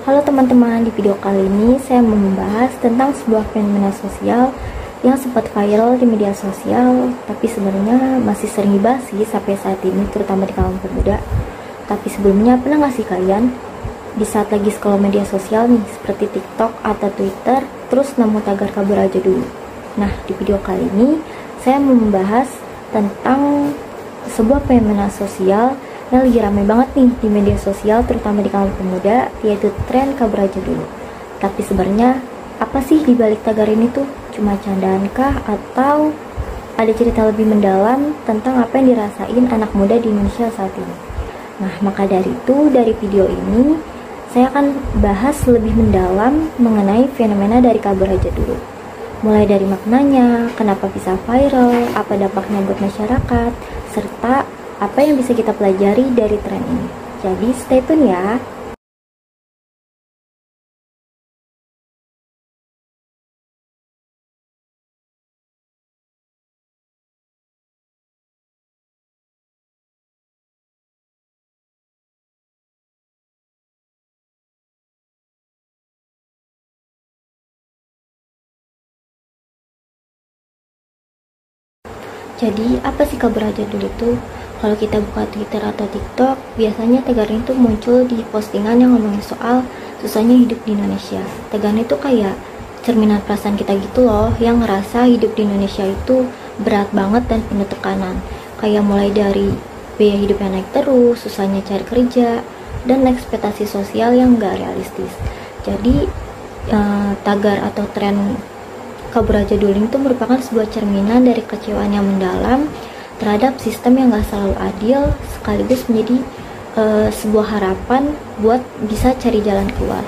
Halo teman-teman, di video kali ini saya mau membahas tentang sebuah fenomena sosial yang sempat viral di media sosial, tapi sebenarnya masih sering dibahas sih sampai saat ini, terutama di kalangan pemuda. Tapi sebelumnya, pernah nggak sih kalian di saat lagi scroll media sosial nih, seperti TikTok atau Twitter, terus nemu tagar kabur aja dulu? Nah, di video kali ini saya mau membahas tentang sebuah fenomena sosial yang lagi rame banget nih di media sosial, terutama di kalangan pemuda, yaitu tren kabur aja dulu. Tapi sebenarnya apa sih di balik tagar ini tuh? Cuma candaan kah atau ada cerita lebih mendalam tentang apa yang dirasain anak muda di Indonesia saat ini? Nah, maka dari itu, dari video ini saya akan bahas lebih mendalam mengenai fenomena dari kabur aja dulu. Mulai dari maknanya, kenapa bisa viral, apa dampaknya buat masyarakat, serta apa yang bisa kita pelajari dari tren ini. Jadi stay tune ya. Jadi apa sih kabur aja dulu tuh? Kalau kita buka Twitter atau TikTok, biasanya tagar itu muncul di postingan yang ngomongin soal susahnya hidup di Indonesia. Tagar itu kayak cerminan perasaan kita gitu loh, yang ngerasa hidup di Indonesia itu berat banget dan penuh tekanan. Kayak mulai dari biaya hidup yang naik terus, susahnya cari kerja, dan ekspektasi sosial yang gak realistis. Jadi tagar atau tren kabur aja dulu itu merupakan sebuah cerminan dari kecewaan yang mendalam terhadap sistem yang gak selalu adil, sekaligus menjadi sebuah harapan buat bisa cari jalan keluar.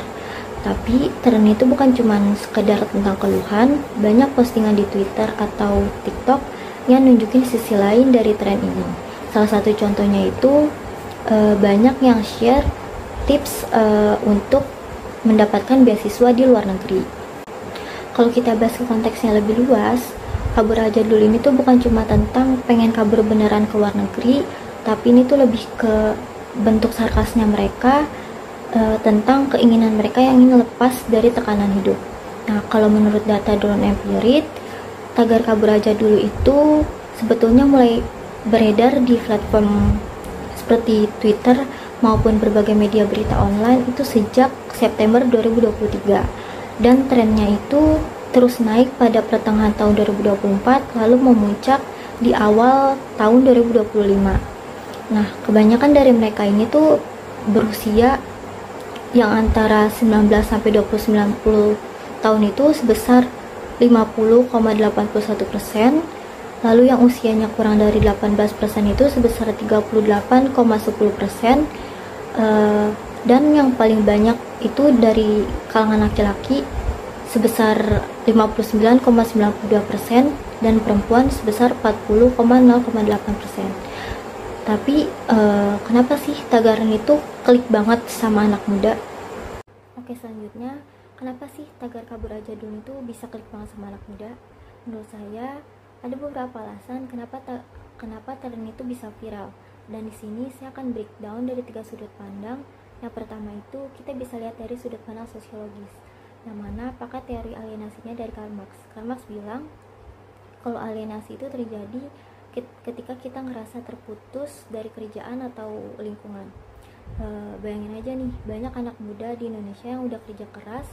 Tapi tren itu bukan cuma sekedar tentang keluhan, banyak postingan di Twitter atau TikTok yang nunjukin sisi lain dari tren ini. Salah satu contohnya itu banyak yang share tips untuk mendapatkan beasiswa di luar negeri. Kalau kita bahas ke konteksnya lebih luas, kabur aja dulu ini tuh bukan cuma tentang pengen kabur beneran ke luar negeri, tapi ini tuh lebih ke bentuk sarkasnya mereka tentang keinginan mereka yang ingin lepas dari tekanan hidup. Nah, kalau menurut data Drone Empire, tagar kabur aja dulu itu sebetulnya mulai beredar di platform seperti Twitter maupun berbagai media berita online itu sejak September 2023. Dan trennya itu terus naik pada pertengahan tahun 2024, lalu memuncak di awal tahun 2025. Nah, kebanyakan dari mereka ini tuh berusia yang antara 19 sampai 29 tahun itu sebesar 50,81%, lalu yang usianya kurang dari 18% itu sebesar 38,10%, dan yang paling banyak itu dari kalangan laki-laki sebesar 59,92% dan perempuan sebesar 40,08%. Tapi kenapa sih tagaran itu klik banget sama anak muda? Oke, selanjutnya, kenapa sih tagar kabur aja dulu itu bisa klik banget sama anak muda? Menurut saya ada beberapa alasan kenapa tren itu bisa viral. Dan di sini saya akan breakdown dari 3 sudut pandang. Yang pertama itu kita bisa lihat dari sudut pandang sosiologis, yang mana pakai teori alienasinya dari Karl Marx. Karl Marx bilang kalau alienasi itu terjadi ketika kita ngerasa terputus dari kerjaan atau lingkungan. Bayangin aja nih, banyak anak muda di Indonesia yang udah kerja keras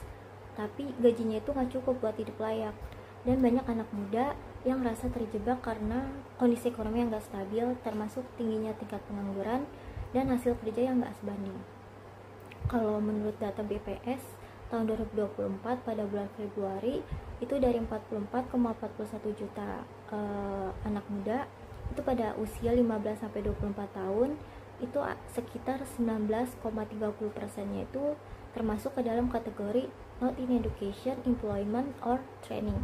tapi gajinya itu gak cukup buat hidup layak, dan banyak anak muda yang ngerasa terjebak karena kondisi ekonomi yang gak stabil, termasuk tingginya tingkat pengangguran dan hasil kerja yang gak sebanding. Kalau menurut data BPS tahun 2024 pada bulan Februari itu dari 44,41 juta anak muda itu pada usia 15 sampai 24 tahun itu sekitar 19,30%-nya itu termasuk ke dalam kategori not in education, employment or training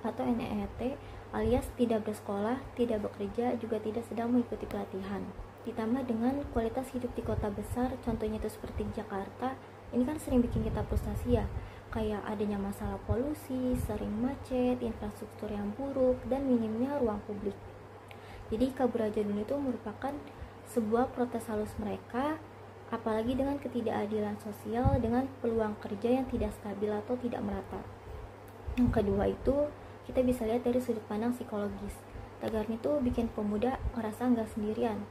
atau NEET, alias tidak bersekolah, tidak bekerja, juga tidak sedang mengikuti pelatihan. Ditambah dengan kualitas hidup di kota besar, contohnya itu seperti Jakarta, ini kan sering bikin kita frustasi ya, kayak adanya masalah polusi, sering macet, infrastruktur yang buruk, dan minimnya ruang publik. Jadi kabur aja dulu itu merupakan sebuah protes halus mereka apalagi dengan ketidakadilan sosial dengan peluang kerja yang tidak stabil atau tidak merata. Yang kedua itu kita bisa lihat dari sudut pandang psikologis. Tagar itu bikin pemuda ngerasa nggak sendirian.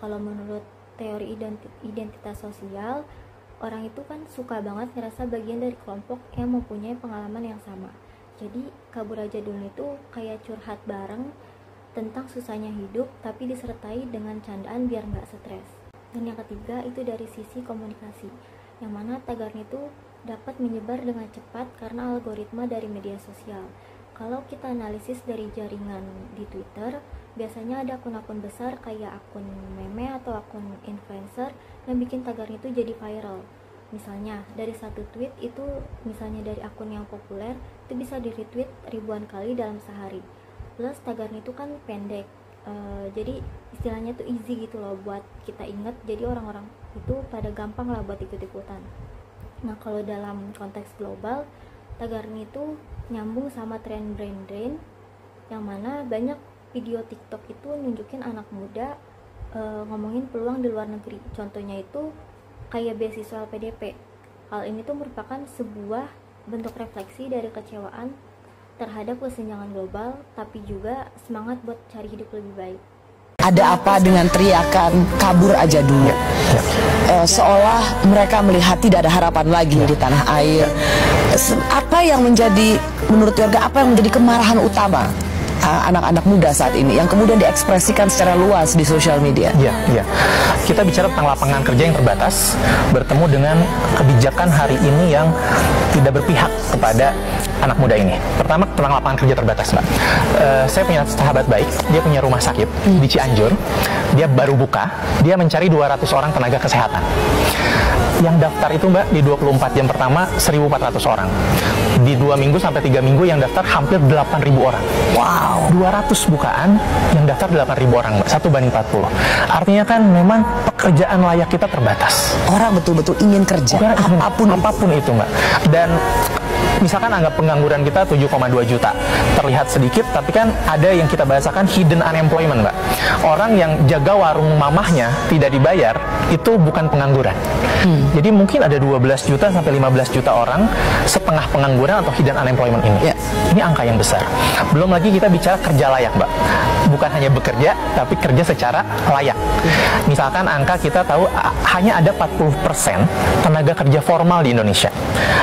Kalau menurut teori identitas sosial, orang itu kan suka banget ngerasa bagian dari kelompok yang mempunyai pengalaman yang sama. Jadi kabur aja dulu itu kayak curhat bareng tentang susahnya hidup, tapi disertai dengan candaan biar nggak stres. Dan yang ketiga itu dari sisi komunikasi, yang mana tagar itu dapat menyebar dengan cepat karena algoritma dari media sosial. Kalau kita analisis dari jaringan di Twitter, biasanya ada akun-akun besar kayak akun meme atau akun influencer yang bikin tagar itu jadi viral. Misalnya dari satu tweet itu, misalnya dari akun yang populer, itu bisa di-retweet ribuan kali dalam sehari. Plus tagar itu kan pendek, jadi istilahnya tuh easy gitu loh buat kita ingat, jadi orang-orang itu pada gampang lah buat ikut-ikutan. Nah kalau dalam konteks global, tagar itu nyambung sama tren brain drain, yang mana banyak video TikTok itu nunjukin anak muda ngomongin peluang di luar negeri. Contohnya itu kayak beasiswa LPDP. Hal ini tuh merupakan sebuah bentuk refleksi dari kecewaan terhadap kesenjangan global, tapi juga semangat buat cari hidup lebih baik. Ada apa dengan teriakan kabur aja dulu? Seolah mereka melihat tidak ada harapan lagi di tanah air. Apa yang menjadi, menurut Yorga, apa yang menjadi kemarahan utama anak-anak muda saat ini yang kemudian diekspresikan secara luas di sosial media? Iya. Kita bicara tentang lapangan kerja yang terbatas bertemu dengan kebijakan hari ini yang tidak berpihak kepada anak muda ini. Pertama tentang lapangan kerja terbatas, Mbak. Saya punya sahabat baik, dia punya rumah sakit di Cianjur. Dia baru buka, dia mencari 200 orang tenaga kesehatan. Yang daftar itu, Mbak, di 24 jam pertama 1.400 orang. Di 2 minggu sampai 3 minggu yang daftar hampir 8.000 orang. Wow, 200 bukaan yang daftar 8.000 orang, Mbak, 1:40. Artinya kan memang pekerjaan layak kita terbatas. Orang betul-betul ingin kerja, apapun itu, Mbak. Dan misalkan anggap pengangguran kita 7,2 juta, terlihat sedikit, tapi kan ada yang kita bahasakan hidden unemployment, Mbak. Orang yang jaga warung mamahnya tidak dibayar, itu bukan pengangguran. Jadi mungkin ada 12 juta sampai 15 juta orang setengah pengangguran atau hidden unemployment ini. Ini angka yang besar. Belum lagi kita bicara kerja layak, Mbak. Bukan hanya bekerja, tapi kerja secara layak. Misalkan angka kita tahu hanya ada 40% tenaga kerja formal di Indonesia.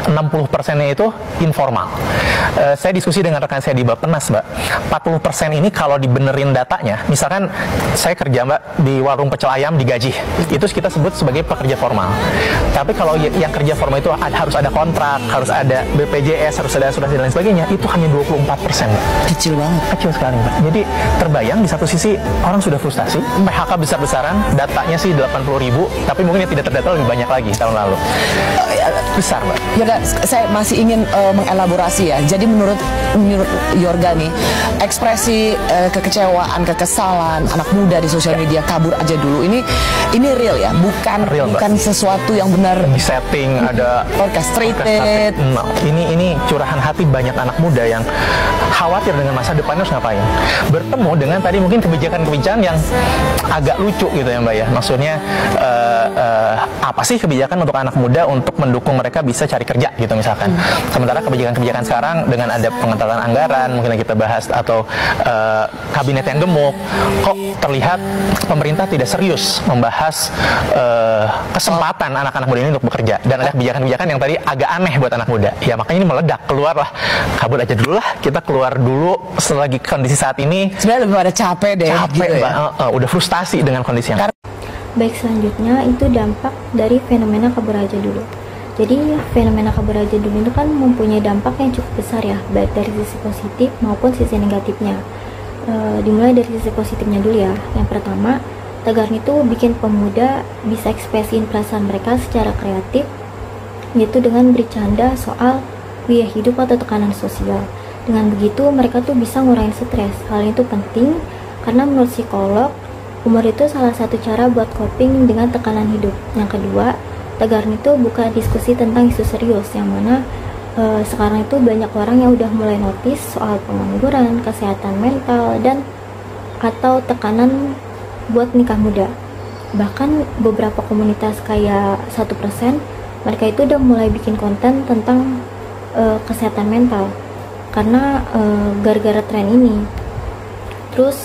60%-nya itu informal. Saya diskusi dengan rekan saya di Bappenas, Mbak. 40% ini kalau dibenerin datanya, misalkan saya kerja, Mbak, di warung pecel ayam digaji. Itu kita sebut sebagai pekerja formal. Tapi kalau yang kerja formal itu harus ada kontrak, harus ada BPJS, harus ada asuransi dan lain sebagainya, itu hanya 24%, Mbak. Kecil banget. Kecil sekali, Mbak. Jadi terbayang di satu sisi orang sudah frustasi, PHK besar-besaran, datanya sih 80.000, tapi mungkin yang tidak terdata lebih banyak lagi tahun lalu. Besar, Mbak. Yorga, saya masih ingin mengelaborasi ya. Jadi menurut Yorga nih, ekspresi kekecewaan, kekesalan anak muda di sosial media kabur aja dulu. Ini real ya, bukan sesuatu yang benar di setting, ada orchestrated. No, ini curahan hati banyak anak muda yang khawatir dengan masa depannya harus ngapain. Bertemu dengan tadi mungkin kebijakan-kebijakan yang agak lucu gitu ya, Mbak ya. Maksudnya apa sih kebijakan untuk anak muda untuk mendukung mereka bisa cari kerja gitu misalkan. Sementara kebijakan-kebijakan sekarang dengan ada pengentalan anggaran mungkin yang kita bahas atau kabinet yang gemuk, kok terlihat pemerintah tidak serius membahas kesempatan anak-anak muda ini untuk bekerja, dan ada kebijakan-kebijakan yang tadi agak aneh buat anak muda. Ya makanya ini meledak, keluarlah, kabur aja dulu lah, kita keluar dulu selagi kondisi saat ini. Sebenarnya lebih pada capek deh, gitu ya? Udah frustasi dengan kondisi yang. Baik, selanjutnya itu dampak dari fenomena kabur aja dulu. Jadi fenomena kabur aja dulu itu kan mempunyai dampak yang cukup besar ya, baik dari sisi positif maupun sisi negatifnya. Dimulai dari sisi positifnya dulu ya. Yang pertama, tagar itu bikin pemuda bisa ekspresiin perasaan mereka secara kreatif, yaitu dengan bercanda soal biaya hidup atau tekanan sosial. Dengan begitu mereka tuh bisa ngurangin stres. Hal itu penting karena menurut psikolog, humor itu salah satu cara buat coping dengan tekanan hidup. Yang kedua, tagar itu buka diskusi tentang isu serius, yang mana sekarang itu banyak orang yang udah mulai notice soal pengangguran, kesehatan mental, dan atau tekanan buat nikah muda. Bahkan beberapa komunitas kayak 1%, mereka itu udah mulai bikin konten tentang kesehatan mental karena gara-gara tren ini. Terus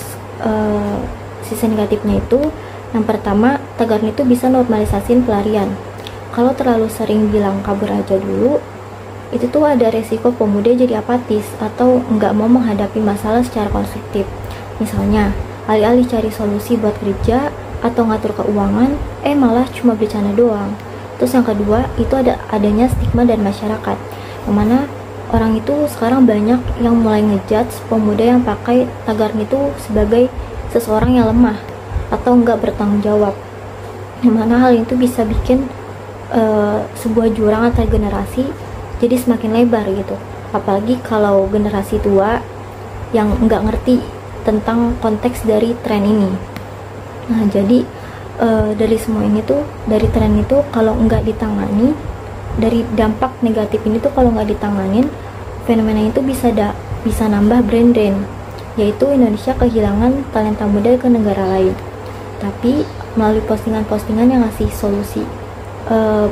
sisi negatifnya itu, yang pertama, tagar itu bisa normalisasiin pelarian. Kalau terlalu sering bilang kabur aja dulu, itu tuh ada resiko pemuda jadi apatis atau nggak mau menghadapi masalah secara konstruktif. Misalnya, alih-alih cari solusi buat kerja atau ngatur keuangan, malah cuma bercanda doang. Terus yang kedua, itu adanya stigma dari masyarakat, yang mana orang itu sekarang banyak yang mulai ngejudge pemuda yang pakai tagar itu sebagai seseorang yang lemah atau nggak bertanggung jawab, yang mana hal itu bisa bikin sebuah jurang antar generasi jadi semakin lebar gitu. Apalagi kalau generasi tua yang nggak ngerti tentang konteks dari tren ini. Nah, jadi dari semua ini tuh, dari tren itu kalau nggak ditangani, dari dampak negatif ini tuh kalau nggak ditanganin, fenomena itu bisa nambah brain drain, yaitu Indonesia kehilangan talenta muda ke negara lain. Tapi melalui postingan-postingan yang ngasih solusi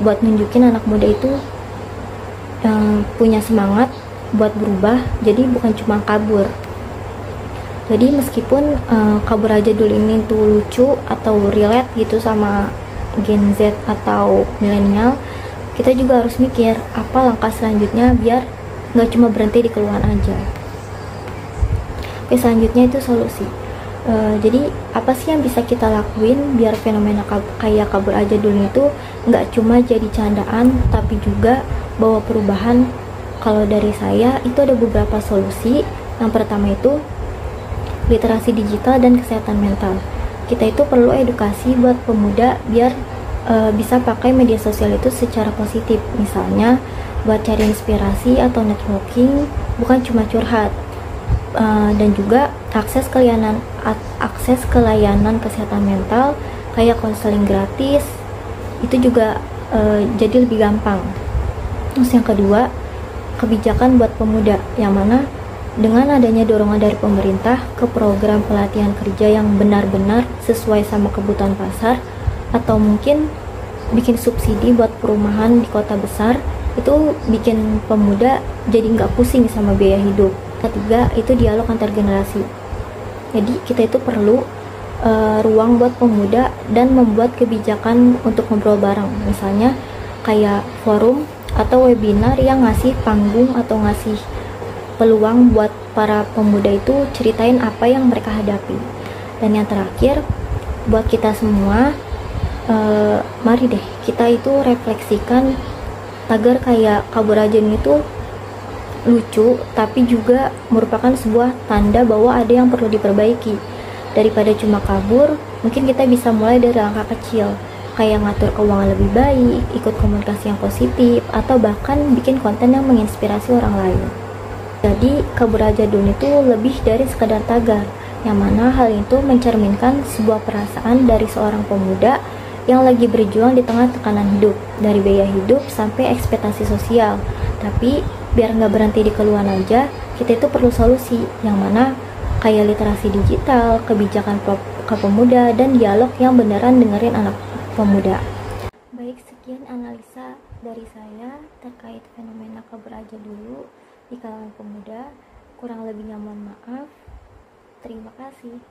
buat nunjukin anak muda itu punya semangat buat berubah, jadi bukan cuma kabur. Jadi meskipun kabur aja dulu ini tuh lucu atau relate gitu sama Gen Z atau milenial, kita juga harus mikir apa langkah selanjutnya biar nggak cuma berhenti di keluhan aja. Oke, selanjutnya itu solusi. Jadi apa sih yang bisa kita lakuin biar fenomena kayak kabur aja dulu itu nggak cuma jadi candaan, tapi juga bawa perubahan? Kalau dari saya itu ada beberapa solusi. Yang pertama itu literasi digital dan kesehatan mental. Kita itu perlu edukasi buat pemuda biar bisa pakai media sosial itu secara positif. Misalnya buat cari inspirasi atau networking, bukan cuma curhat. Dan juga akses ke layanan kesehatan mental kayak konseling gratis itu juga jadi lebih gampang. Terus yang kedua, kebijakan buat pemuda, yang mana dengan adanya dorongan dari pemerintah ke program pelatihan kerja yang benar-benar sesuai sama kebutuhan pasar, atau mungkin bikin subsidi buat perumahan di kota besar, itu bikin pemuda jadi nggak pusing sama biaya hidup. Ketiga, itu dialog antar generasi. Jadi kita itu perlu ruang buat pemuda dan membuat kebijakan untuk ngobrol bareng. Misalnya kayak forum atau webinar yang ngasih panggung atau ngasih peluang buat para pemuda itu ceritain apa yang mereka hadapi. Dan yang terakhir, buat kita semua, mari deh kita itu refleksikan tagar kayak kabur aja itu lucu, tapi juga merupakan sebuah tanda bahwa ada yang perlu diperbaiki. Daripada cuma kabur, mungkin kita bisa mulai dari langkah kecil, kayak ngatur keuangan lebih baik, ikut komunikasi yang positif, atau bahkan bikin konten yang menginspirasi orang lain. Jadi kabur aja dulu itu lebih dari sekadar tagar, yang mana hal itu mencerminkan sebuah perasaan dari seorang pemuda yang lagi berjuang di tengah tekanan hidup, dari biaya hidup sampai ekspektasi sosial. Tapi biar nggak berhenti di keluhan aja, kita itu perlu solusi, yang mana kayak literasi digital, kebijakan ke pemuda, dan dialog yang beneran dengerin anak pemuda. Baik, sekian analisa dari saya terkait fenomena kabur aja dulu di kalangan pemuda. Kurang lebihnya mohon maaf. Terima kasih.